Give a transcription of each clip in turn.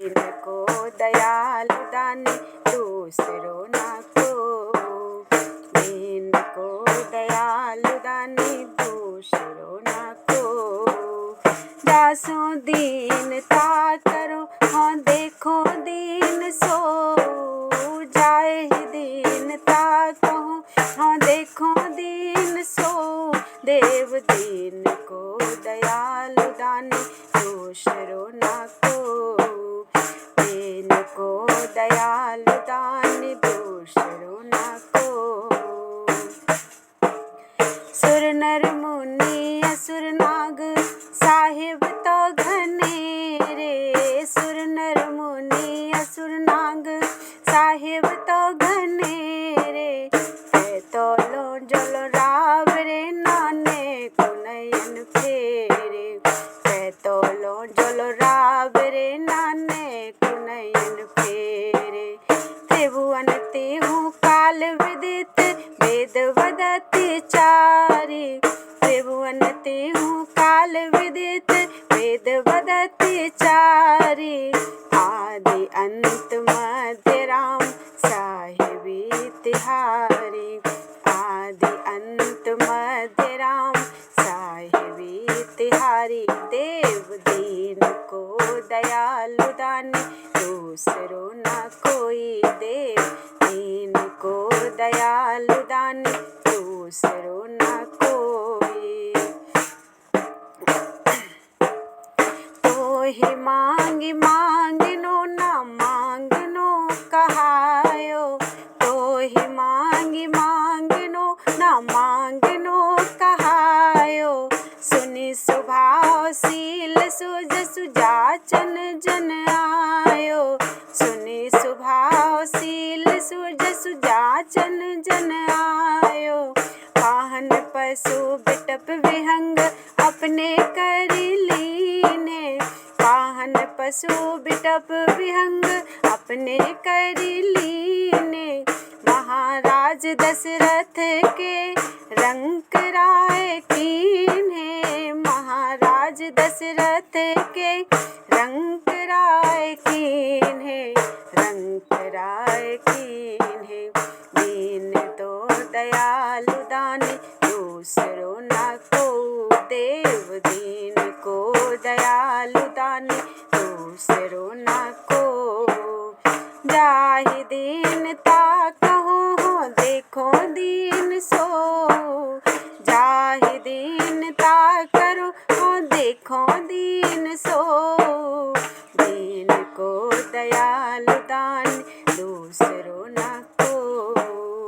इनको दयालु दानी दूसरों ना को, इनको दयालु दानी दूसरों ना को। जासो दीनता करो हाँ देखो दीन सो जाए, दीनता कहो हाँ देखो दीन सो। देव दीन को दयालु दानी दूसरों ना को, इनको दयालु दानी दूसरों ना को। सुर नर मुनि असुर नाग साहिब तो घने रे, सुर नर मुनि असुर नाग साहिब तो घने रे। तो लो जलो राव रे नाने को नयन फेरे, तो लो जलो राव रे नाने को नयन फेरे। त्रिभुवन तेहु काल विदित वेद वदति चारि, त्रिभुवन तेहु काल विदित वेद वदति चारि। आदि अंत मध्य राम साहिबी तिहारी, आदि अंत मध्य राम साहिबी तिहारी। देव दीन को दयालु दानी दूसरों ना कोई, देव दीन को दयालु दानी दूसरों ना कोई। तो ही मांगी मांगनो ना मांगनो कहायो, तो ही मांगी मांगनो ना मांगनो कहायो। सुनि स्वभावशील सुज सुजाचन जन आयो, सुनि स्वभावशील सुज सुजाचन जन आयो। वाहन पशु बिटप विहंग अपने करी लीने, वाहन पशु बिटप विहंग अपने करी लीने। महाराज दशरथ के रंक राय कीन्हे, महाराज दशरथ के रंक राय कीन्हे, रंक राय कीन्हे। दीन तो दयालु दानी दूसरों ना को, देव दीन को दयालु दानी दूसरों ना को। जाहि दीनता कहो हो देखो दीन सो, जाहि दीनता करो हो देखो दीन सो। दीन को दयालु दानी दूसरों ना को।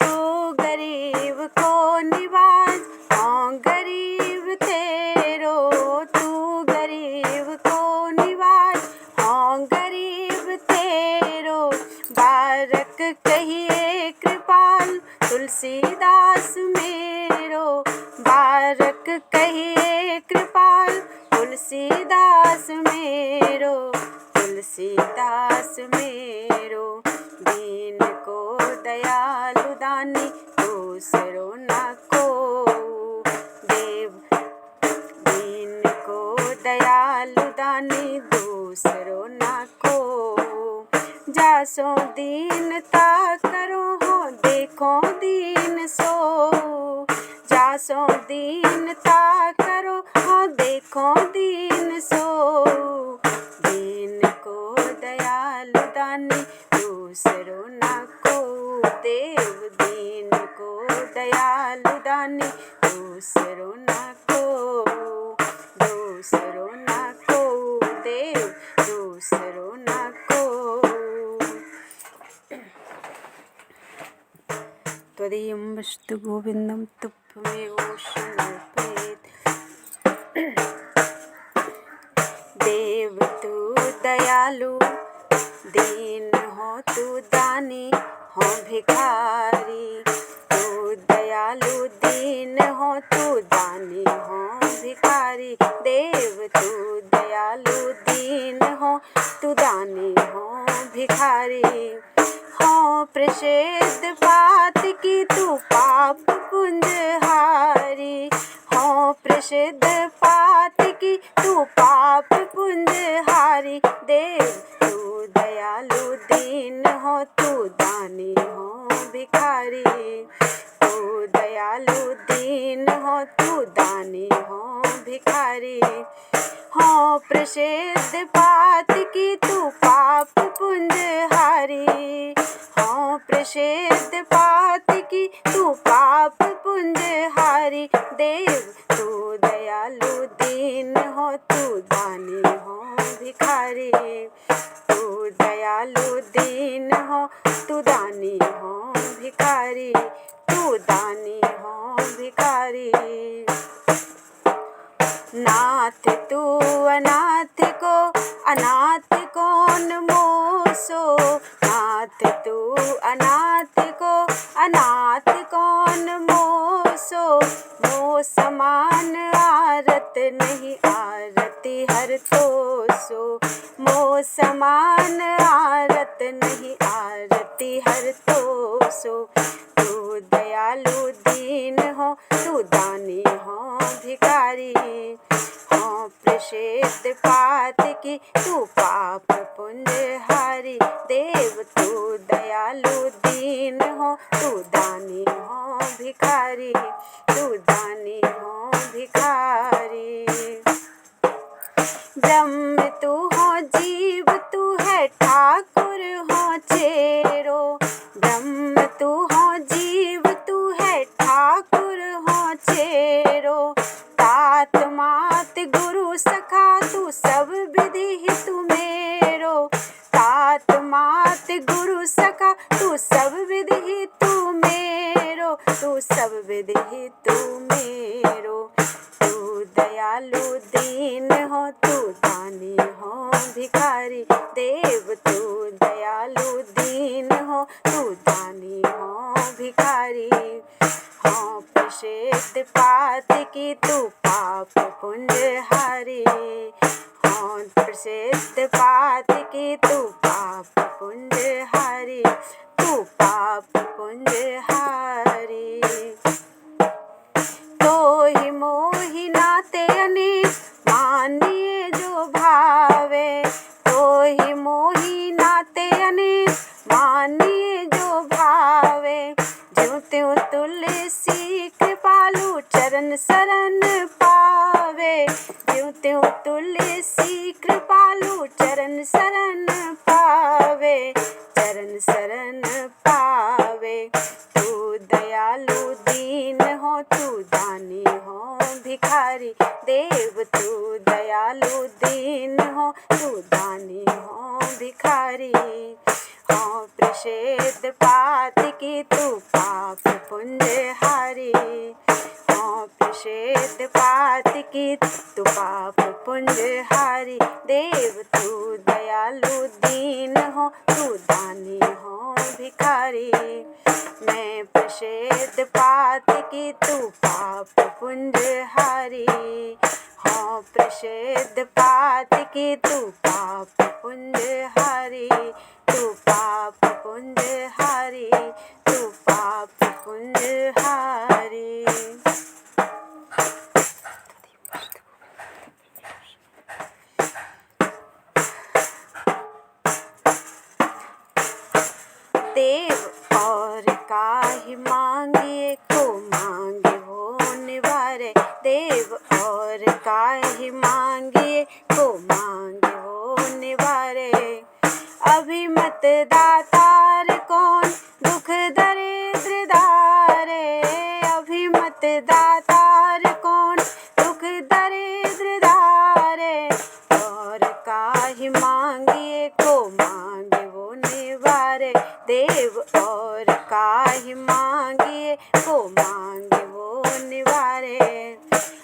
तो गरीब को निवाज हाँ गरीब तेरो, तू गरीब को निवाज हाँ गरीब तेरो। बारक कहिए कृपाल तुलसीदास मेरो, बारक कहिए कृपाल तुलसीदास मेरो, तुलसीदास मेरो। दीन को दयालु दानी दूसरों ना को, देव दीन को दयालु दानी दूसरों ना को। जासो दीनता करो हो देखो दीन सो, जासो दीनता करो हो देखो दीन सो। दीन को दयालु दानी दूसरों ना को, देव दीन को दयालु दानी दूसरों ना को, दूसरों ना को, देव दूसरों ना को। त्वदीयं वस्तु गोविंदं तुभ्यमेव समर्पयेत्। देव तू दयालु दीन हो तू दानी हो भिखारी, तू दयालु दीन हो तू दानी हो भिखारी। देव तू दयालु दीन हो तू दानी हो भिखारी। हो प्रसिद्ध बात की तू पाप पुंज हारी, हो प्रसिद्ध बात की तू पाप पुंज हारी। देव तू दयालु दीन हो, तू दानी हो भिखारी। तू दयालु दीन हो, तू दानी हो भिखारी। हो प्रसिद्ध पात की तू पाप पुंज हारी। हो प्रसिद्ध पात की तू पाप पुंज हारी। देव तू दयालु दीन हो, तू दानी हो भिखारी। तू दयालु दीन हो, तू दानी हो भिखारी। तू दानी हो भिखारी। नाथ तू अनाथ को अनाथ कौन मोसो। नाथ तू अनाथ को अनाथ कौन मोसो। मोह समान आरत नहीं आरती हर तो सो। मोह समान आरत नहीं आरती हर तो सो। तू दयालु दीन हो, तू दानी हो भिखारी। हो प्रसिद्ध पात की तू पाप पुंज हारी। देव तू दयालु दीन हो, तू दानी हो भिखारी। तू दानी हो भिखारी। ब्रह्म तू हो जीव तू है ठाकुर हो चेरो। ब्रह्म तू हो जीव तू है ठाकुर हो चेरो। तात मात गुरु सखा तू सब विधि तू मेरो। तात मात गुरु सखा तू सब विधि तू मेरो। तू सब विधि तू मेरो। तू दयालु दीन हो, तू दानी हो भिखारी। देव तू दयालु दीन हो, तू दानी हो भिखारी। हो प्रसिद्ध पात की तू पाप पुंज हारी। हो प्रसिद्ध पात की तू पाप पुंज हारी। तू पाप पुंज हारी। तो ही मोहि नाते अनेक मानिए जो भावे। तो ही मोहि नाते अनेक मानिए जो भावे। ज्यों त्यों तुलसी कृपालु चरण शरण पावे। ज्यों त्यों तुलसी कृपालु चरण शरण पावे। चरण शरण पावे। तू दयालु दीन हो, तू दानी हो भिखारी। देव तू दयालु दीन हो, तू दानी हो भिखारी। हो प्रसिद्ध पात की तू पाप पुंज हारी। हो प्रसिद्ध पात की तू पाप पुंज हारी। देव तू दयालु दीन हो, तू दानी हो भिखारी। मैं प्रसिद्ध पात की तू पाप पुंज हारी। हो प्रसिद्ध पात की तू पाप पुंज हारी। तू पाप पुंज हारी। तू पाप पुंज हारी। देव और काहि मांगिए को मांगे वो निवारे। देव और काहि मांगिए को मांगे वो निवारे। अभिमत दातार कौन दुख दरिद्र दारे। अभिमत दातार कौन दुख दरिद्र दारे। और काहि मांगिए को मांगे वो निवारे। देव और काहि मांगिए को मांगे वो निवारे।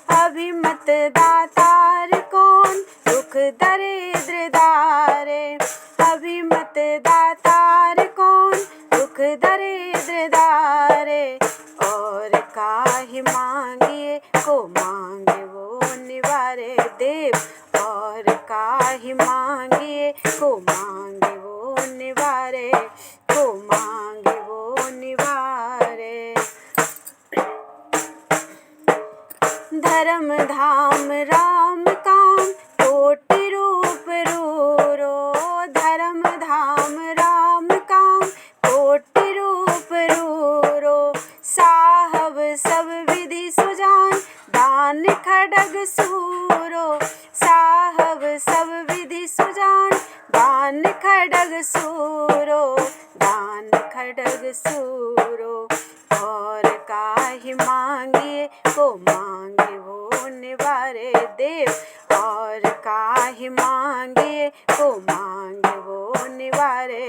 अभिमत दातार कौन दुख दरिद्र दारे। अभिमत दातार कौन दुख दरिद्र दारे। और काहि मांगिए को मांगे वो निवारे। देव और काहि मांगिए को मांगे वो निवारे। को मांगे वो निवारे। धर्म धाम राम का खड्ग सूरो, दान खड्ग सूरो। और काहि मांगिए को मांगे वो निवारे देव, और काहि मांगिए को मांगे वो निवारे।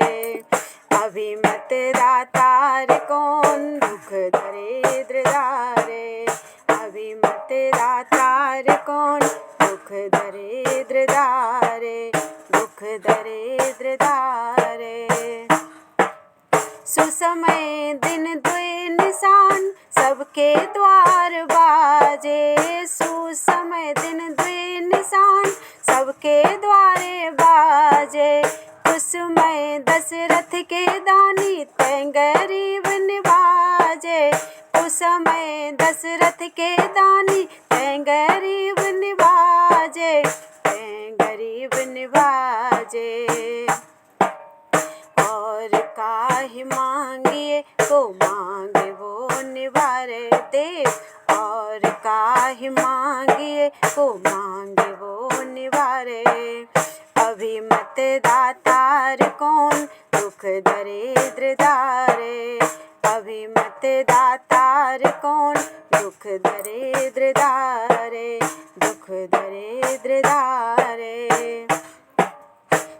अभिमत दातार कौन दुख दरिद्र दारे, अभिमत दातार कौन दुख दरिद्र दारे, दुख दरिद्र दारे। सुसमय दिन दुए निशान सबके द्वार बाजे, सुसमय दिन दुए निशान सबके द्वारे बाजे। कुसुमय दशरथ के दानी तैं गरीब निवाजे, कुसुमय दशरथ के दानी तैं गरीब निवाजे, तैं गरीब निवाजे। और काहि मांगिए को मांगे वो निवारे देव, और काहि मांगिए को मांगे वो निवारे। अभिमत दातार कौन दुख दरिद्र दारे, अभिमत दातार कौन दुख दरिद्र दारे, दुख दरिद्र दारे।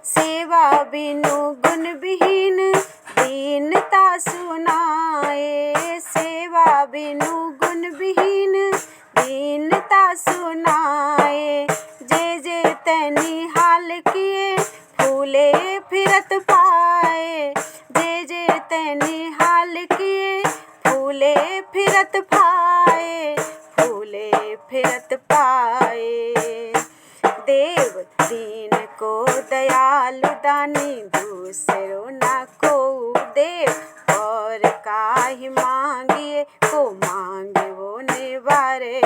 सेवा बिनु गुण विहीन दीनता सुनाए, सेवा बिनु गुण विहीन दीनता सुनाए। जे जे तैनी हाल किए फूले फिरत पाए, जे जे तैनी हाल किए फूले फिरत पाए, फूले फिरत पाए। देव दीन को दयालु दानी दूसरो न को देव, और काहि मांगिए को मांगे वो निवारे,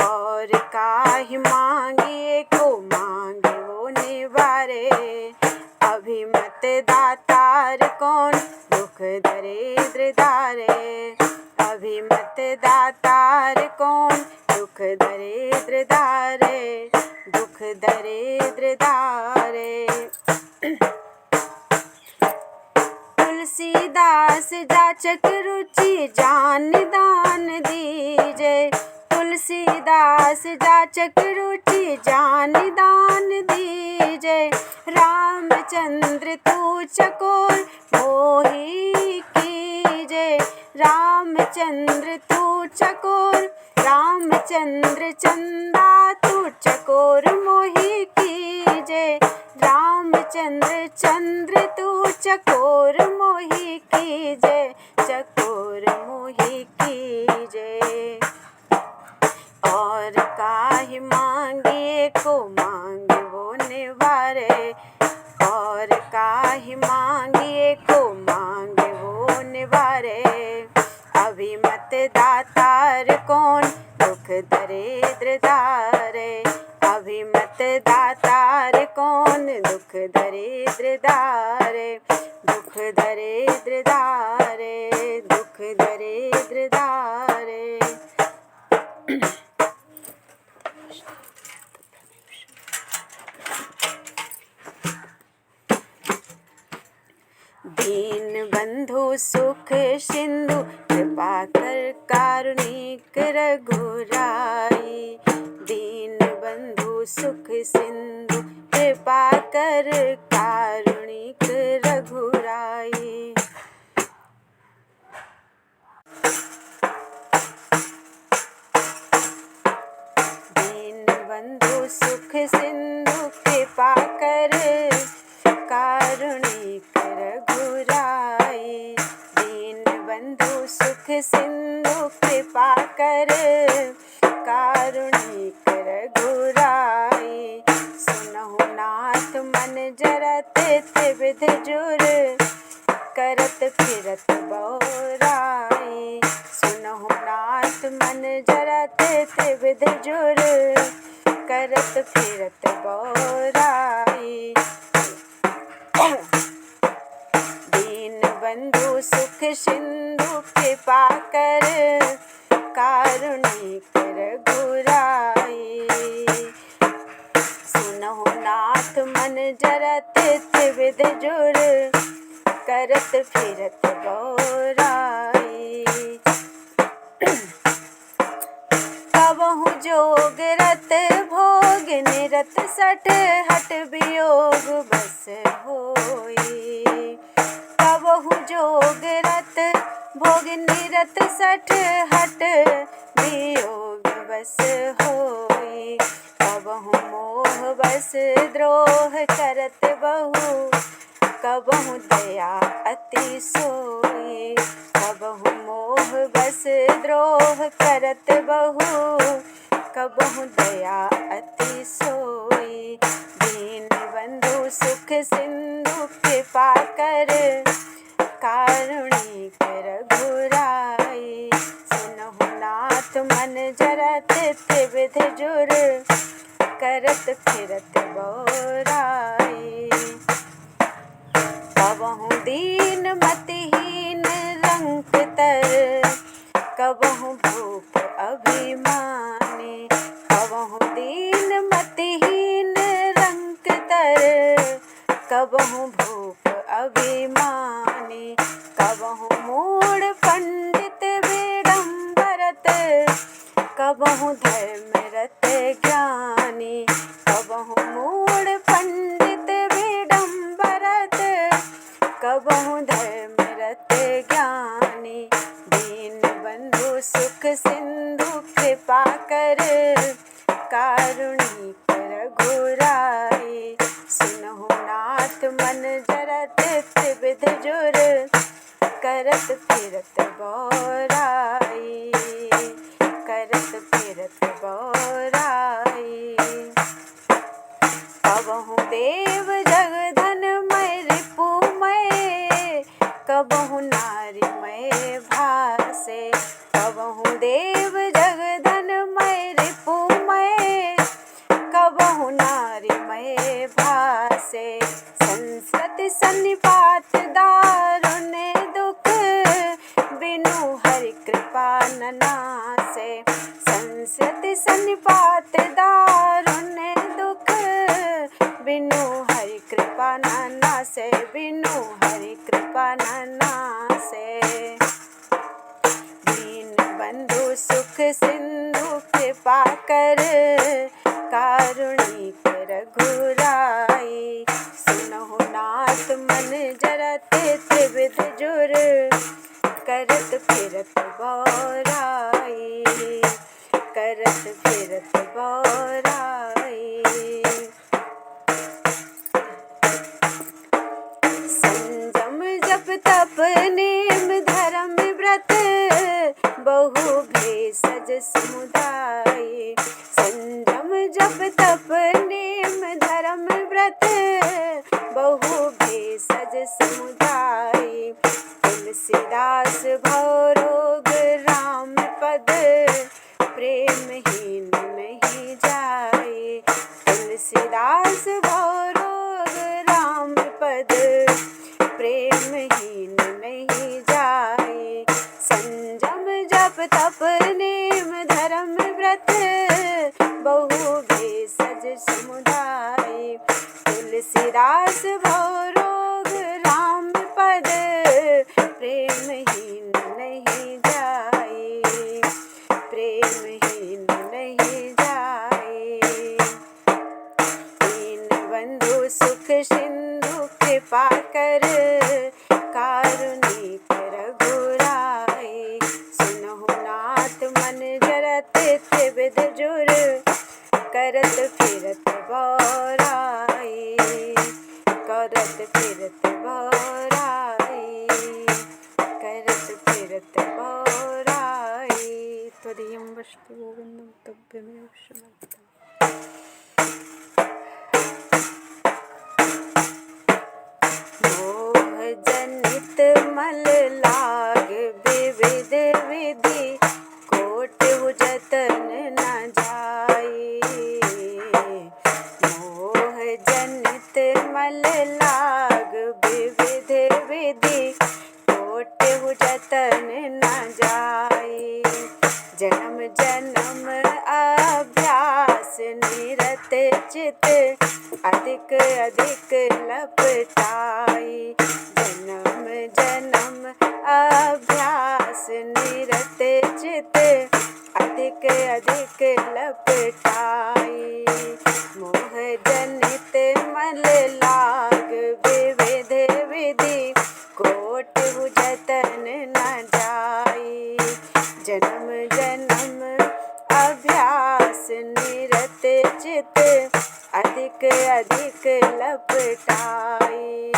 और काहि मांगिए को मांगे वो निवारे। अभिमत दातार कौन दुख दरिद्र दारे, अभिमत दातार कौन दुख दरिद्र दारे, दुख दरिद्र दारे। तुलसीदास जाचक रुचि जान दान दीजे, तुलसीदास जाचक रुचि जान दान दीजे। रामचंद्र तू चकोर मोहि कीजे, रामचंद्र तू चकोर, रामचंद्र चंदा तू चकोर मोहि कीजे, रामचंद्र चंद्र तू चकोर मोहि कीजे, चकोर मोहि कीजे। और काहि मांगिए को मांगे वो निवारे, और काहि मांगिए को मांगे वो निवारे। अभिमत दातार कौन दुख दरिद्र दारे, अभिमत दातार कौन दुख दरिद्र दारे, दुख दरिद्र दारे, दुख दरिद्र दारे। दीन बंधु सुख सिंधु कृपा कर कारुणिक रघुराई, दीन बंधु सुख सिंधु कृपा कर कारुणिक रघुराई। दीन बंधु सुख सिंधु कृपा कर कारुणिक रघुराई, दीन बंधु सुख सिंधु कृपा कर कारुणिक रघुराई। सुनहु नाथ मन जरत त्रिविध जुर करत फिरत बौराई, सुनहु नाथ मन जरत त्रिविध जुर करत फिरत बौराई। दीन बंधु सुख सिंधु कृपा कर कारुणिक रघुराई। सुनहु नाथ मन जरत त्रिविध जुर करत फिरत गौराई। कबहु जोग रत भोग निरत सठ हट वियोग बस होई। कबहु जोग रत भोग निरत सठ हट वियोग बस होई। कबहु मोह बस द्रोह करत बहु कबहु दया अति सोई। कबहु मोह बस द्रोह करत बहु कबहु दया अति सोई। दीन बंधु सुख सिंधु कृपा कर कारुणिक रघुराई। सुनहु नाथ मन जरत त्रिविध जुर करत फिरत गौराई। कबहु दीन मतिहीन रंक तर कबहु भूप अभिमानी। कबहु दीन मतिहीन रंक तर कबहु भूप अभिमानी। कबहु मूढ़ पंडित विडम्बरत कबहु धर्म रत ज्ञानी। कबहु मूढ़ पंडित विडम्बरत कबहु धर्म रत ज्ञानी। दीन बंधु सुख सिंधु कृपा कर कारुणिक रघुराई। सुनहु नाथ मन जरत त्रिविध जुर करत फिरत गौराई। करत फिरत गौराई। कबहु देव जगधन मय रिपुमय कबहु नारी मय भासे। कबहु देव जगधन मय रिपुमय कबहु नारी मय भासे। संसत सन्निपात दारुण दुख बिनु हरि कृपा न नासे। संसत सन्निपात दारुण दुख बिनु हरि कृपा न नासे। बिनु हरि कृपा न नासे। दीन बंधु सुख सिंधु कृपा कर कारुणिक रघुराई। सुनहु नाथ मन जरत त्रिविध जुर करत फिरत गौराई। करत फिरत गौराई। संयम जप तप नेम धर्म व्रत बहु भेषज समुदाय। संयम जप तप नेम धर्म व्रत बहु भेषज समुदाय। तुलसीदास भवरोग राम पद प्रेमहीन नहीं जाए। तुलसीदास भवरोग राम पद प्रेमहीन नहीं जाए। संयम जप तप नेम धर्म व्रत बहु भेषज समुदाय। तुलसीदास भवरोग राम पद प्रेमहीन नहीं जाए। प्रेमहीन नहीं जाए। दीन बंधु सुख सिंधु कृपा कर कारुणिक रघुराई। सुनहु नाथ मन जरत त्रिविध जुर करत फिरत गौराई। करत फिरत गौराई। करत फिरत गौराई। त्वदीयं वस्तु गोविन्दं तव्यमेव शरणं। मोह जनित मल लाग विविध विधि कोट जतन न जाई। मोह जनित मल लाग विविध विधि कोट जतन न जाई। जन्म जन्म अभ्यास निरत चित अधिक अधिक लपटाई। जन्म जन्म अभ्यास निरत चित अधिक अधिक लपटाई। मोह जनित मल लाग विविध विधि कोट जतन न जाई। जन्म जन्म अभ्यास निरत चित अधिक अधिक लपटाई।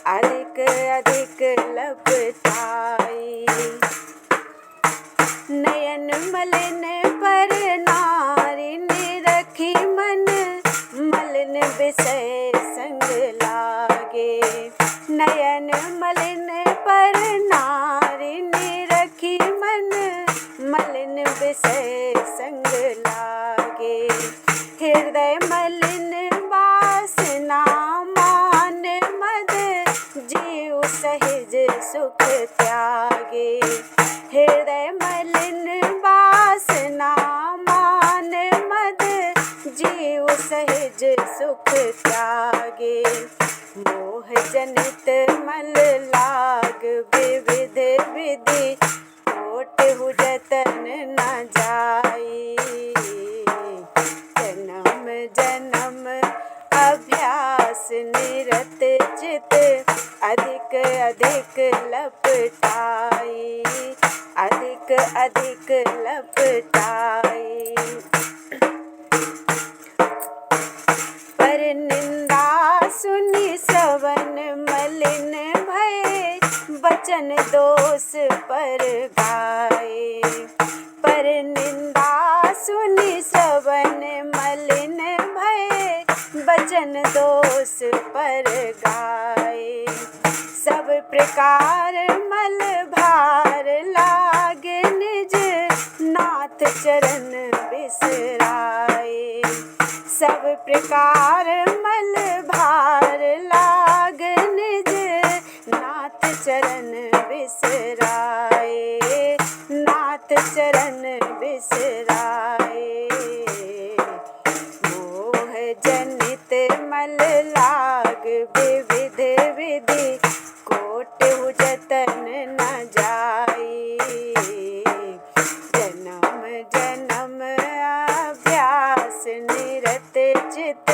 अधिक अधिक लपटाई। नयन मलिन पर नारी निरखी मन मलिन विषय संग लागे। नयन मलिन पर नारी निरखी मन मलिन विषय संग लागे। हृदय मलिन वासना मान मद जीव सहज सुख त्यागे। हृदय मलिन वासना मान मद जीव सहज सुख त्यागे। मोह जनित मल लाग विविध विधि कोट जतन न जाई। जन्म जन्म अभ्यास निरत चित अधिक अधिक लपटाई। अधिक अधिक लपटाई। पर निंदा सुनी श्रवण मलिन भय बचन दोष पर गाए। पर निंदा सुनी श्रवण मलिन भय बचन दोष पर गाए। सब प्रकार मल भार लाग निज नाथ चरण बिसराए। सब प्रकार मल भार लाग निज नाथ चरण बिसराए। नाथ चरण बिसराए। मोह जनित मल लाग विविध विधि कोट जतन न जाई। जन्म जन्म अभ्यास निरत चित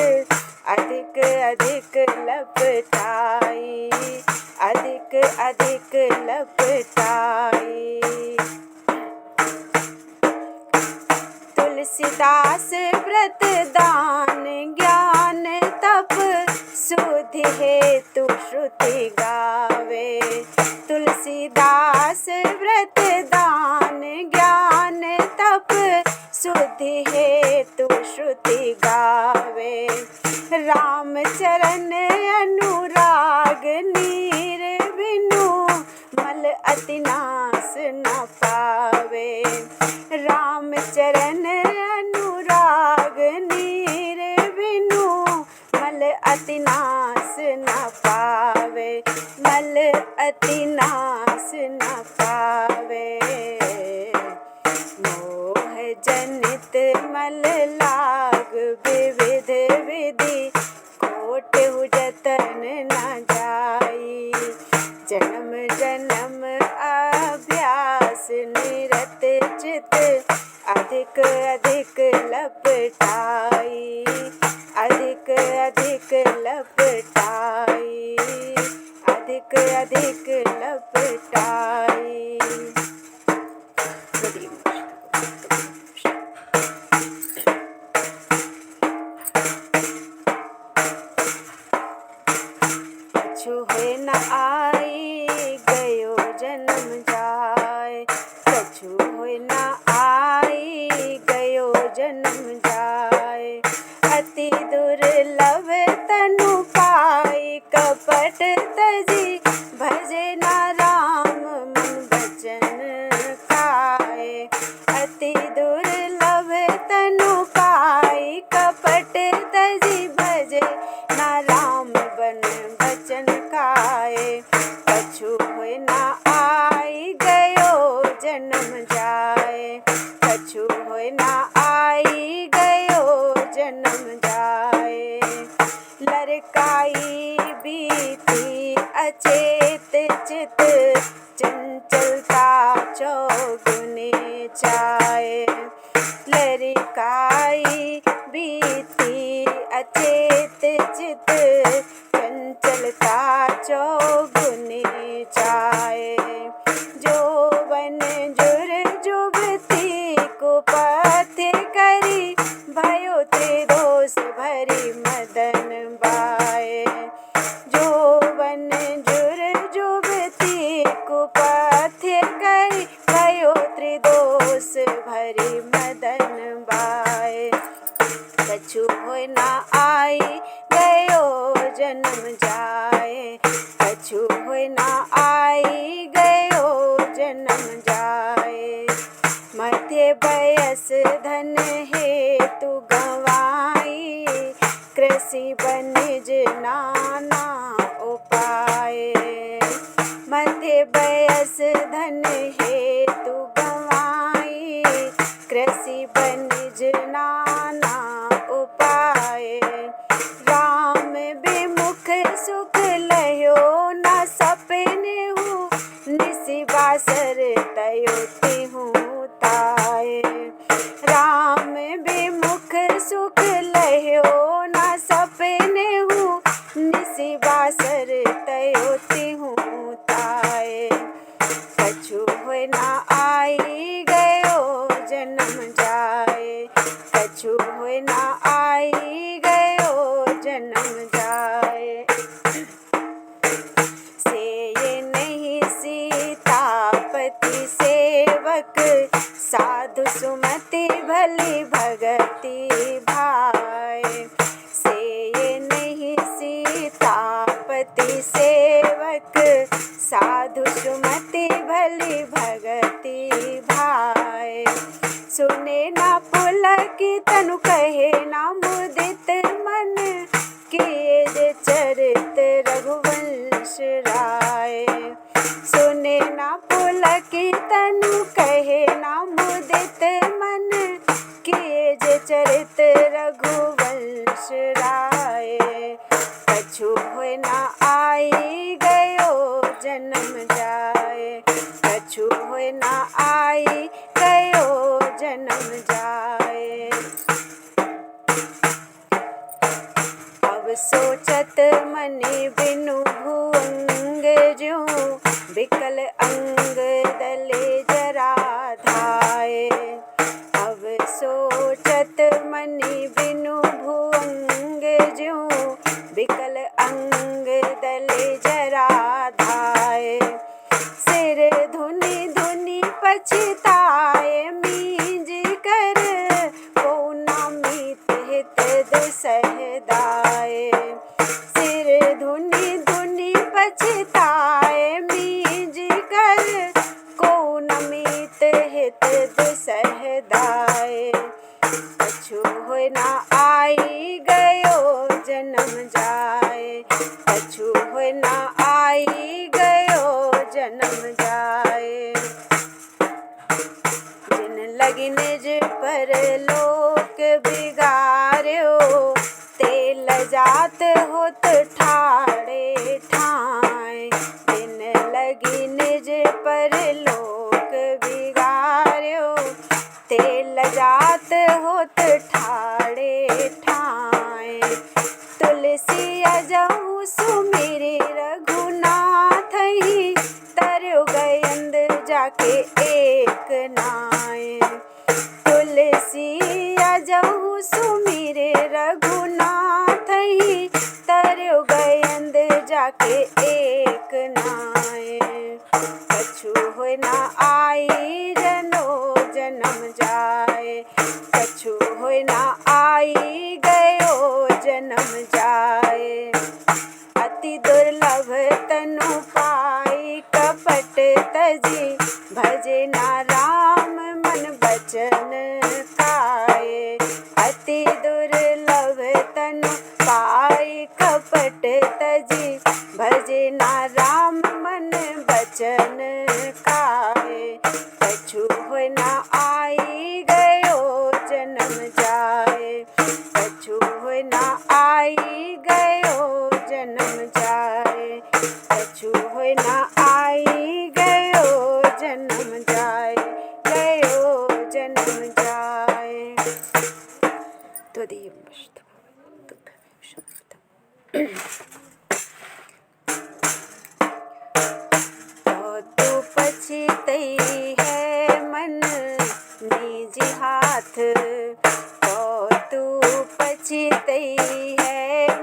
अधिक अधिक लपटाई। अधिक अधिक लपटाई। तुलसीदास व्रत दान ज्ञान तप सुधि हेतु श्रुति गावे। तुलसीदास व्रत दान ज्ञान तप सुधि हेतु श्रुति गावे। राम चरण अनुराग नीर बिनु मल अति नाश न पावे। राम चरण अनुराग नीर बिनु मल अति नाश न पावे। मल अति नाश न पावे। मोह जनित मल लाग विविध विधि कोट जतन न जाई। जन्म जन्म अभ्यास निरत चित अधिक अधिक लपटाई। अधिक अधिक लपटाई। अधिक अधिक लपटाई। कछु है न आई गयो जन्म जाए। कछु है न आई गयो जन्म जाए। अति दुर्लभ तनु पाई कपट तजी भजे न राम मन बचन खाए। अति दुर्लभ तनु पाई कपट तजी भजे न राम बन बचन खाए। कछु हुए न आई गयो जन्म जाए। कछु हुए न आई गयो जन्म जाए। लड़काई बीती अचेत चित चंचलता चौगुने छाए। लड़काई बीती अचेत चित चंचलता चौगुने छाए। जोवन जुर जुबती कुपथ करी भयो त्रिदोष भरी मदन बाए। जोवन जुर जुबती कुपथ करी भयो त्रिदोष भरी मदन बाए। कछु होय ना आई गयो जन्म जाए। कछु होय ना आई गयो जन्म जाए। मध्य वयस धन हेतु गंवाई कृषि वनिज नाना उपाय। मध्य वयस धन हेतु गंवाई कृषि वनिज नाना उपाय। राम विमुख सुख लयो न सपने हूँ निसि बासर तयो तिहूँ ताए। राम विमुख सुख लयो न सपने हूँ निसि बासर तयो तिहूँ ताए। कछु होय ना आई गयो जन्म जाए। कछु होय ना आई गयो जन्म जाए। से ये नहीं सीतापति सेवक साधु सुमति भली भगति भाए। से ये नहीं सीतापति सेवक साधु सुमति भली भगति भाए। सुने ना पुलकी तनु कहे ना मुदित मन किए जे चरित रघुवंश राय। सुने ना पुलकी तनु कहे ना मुदित मन किए जे चरित रघुवंश राय। कछु होय ना आई गयो जन्म जाए। कछु होय ना आई गयो जन्म जाए। अब सोचत मनि बिनु भुअंग ज्यों विकल अंग दले जरा धाए। अब सोचत मनि बिनु भुअंग ज्यों विकल अंग दले जरा धाए। सिर धुनि धुनि पछताए मीज कर को न मीत हित दुसहदाए। सिर धुनि धुनि पछताए मीज कर को न मीत हित दुसहदाए। कछु होय ना आई गयो जन्म जाए। कछु होय ना आई गयो जन्म जाए। जिन लगी निज पर लोक बिगार्यो ते लजात होत ठाड़े ठाए। जिन लगी निज पर लोक बिगार्यो ते लजात होत ठाड़े ठाए। तुलसी अजहु सुमिरे रघुनाथ ही तरयो गयंद जाके एक नाय। तुलसी अजहु सुमिरे रघुनाथ ही तरयो गयंद जाके एक नाय। कछु होय ना आई जनो जन्म जाए। कछु होय ना आई गयो जन्म जाए। अति दुर्लभ तनु पाई कपट तजी भजे ना राम मन बचन काए। अति दुर्लभ तनु पाई कपट तजी भजे ना राम मन बचन काए। कछु होय ना आई गयो जन्म जाए। कछु होय ना आई गयो जन्म जाए, कछु होय ना आई गयो जन्म जाए, गयो जन्म जाए। त्वदीयं तू पछतई है मन निज हाथ, तू पछतई है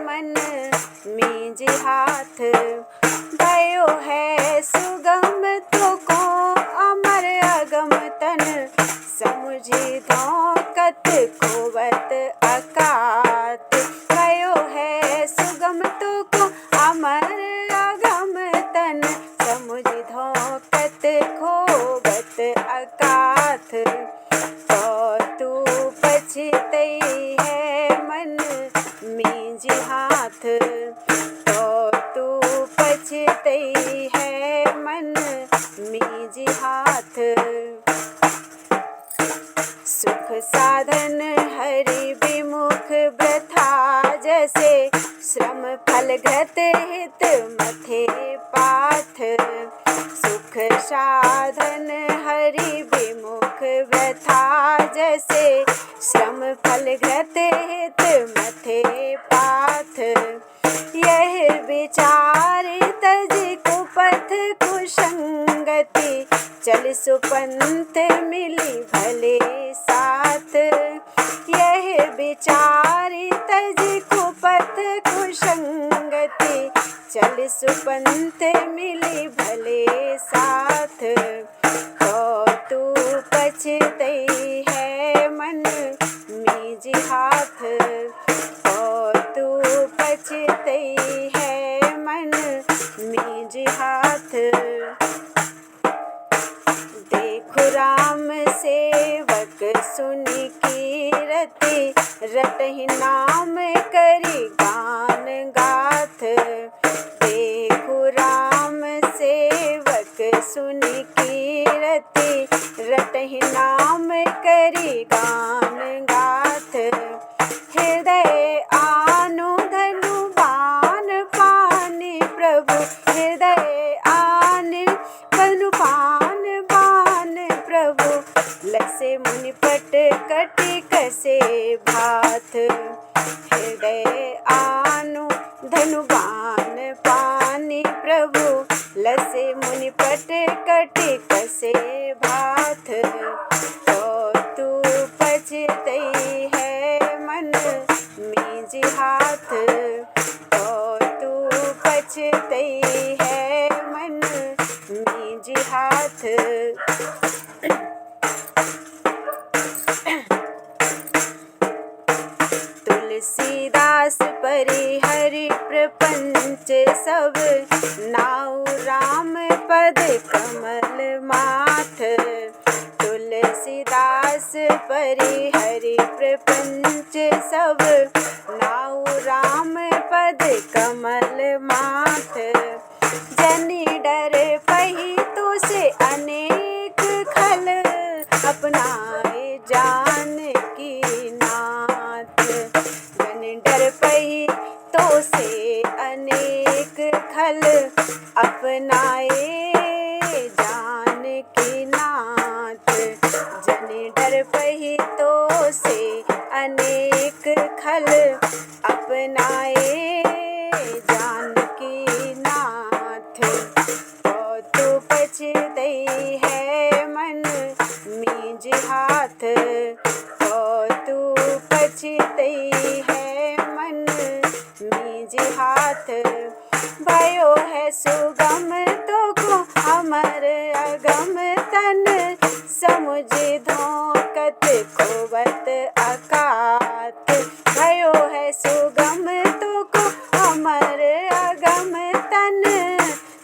मन निज हाथ। भयो है सुगम तो को अमर अगम तन, समुझी धोकत खोवत अकात। भयो है सुगम तो को अमर अगम तन, समुझी धोकत खोवत अकात। तू पछतई है मन मीज हाथ, तू पछतई है मन मीज हाथ। सुख साधन हरि विमुख वृथा जैसे, श्रम फल घृत हित मथे पाथ। सुख साधन हरि विमुख वृथा जैसे, श्रम फल घृत हित मथे पाथ। यह विचार तज कुपथ कुसंगति, चल सुपंथ मिली भले साथ। यह विचार तज कुपथ कुसंगति, चल सुपंथ मिली भले साथ। तू पछतई है मन मीज हाथ, तू पछतई है मन मीज हाथ। देखो राम सेवक सुनि कीरति, रटहि नाम करि गान गाथ। देखो राम सेवक सुनि कीरति, रटहि नाम करि गान गाथ। हृदय आनु धनु बान पानि प्रभु, हृदय आन धनु पान बान प्रभु, लसे मुनि पट कटि कसे भाथ। हृदय आनु धनु बान पानि प्रभु, लसे मुनि पट कटि कसे भाथ। तू पछतई है मन मीज हाथ, तू पछतई है मन मीज हाथ। तुलसीदास परिहरि प्रपंच सब, नाउ राम पद कमल माथ। तुलसीदास परिहरि प्रपंच सब, नाउ राम पद कमल माथ। जनि डर पही तो से अनेक खल, अपनाए जानकी नाथ। जनि डर पही तो से अनेक खल, अपनाए जानकी नाथ। जनि डर पही तो से अनेक खल, अपनाए जानकी नाथ। तू पछतई है मन मीज हाथ, तू पछतई है मन मीज हाथ। भयो है सुगम तो को अमर अगम तन, समुझ धोकत खोवत अकात। भयो है सुगम तो को अमर अगम तन,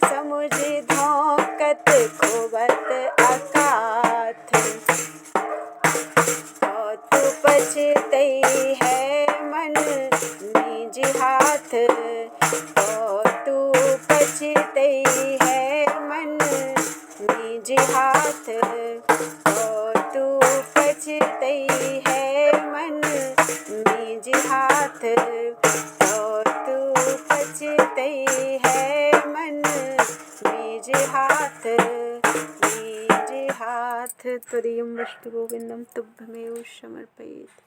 समुझ धोकत खोवत अकात। तू पछतई है मन मीज हाथ, तू पछतई है मन मीज हाथ। तू पछतई है मन मीज हाथ, तू पचते है मन, बीज हाथ। तदीयं वस्तु गोविंदं तुभ्यमेव समर्पयेत्।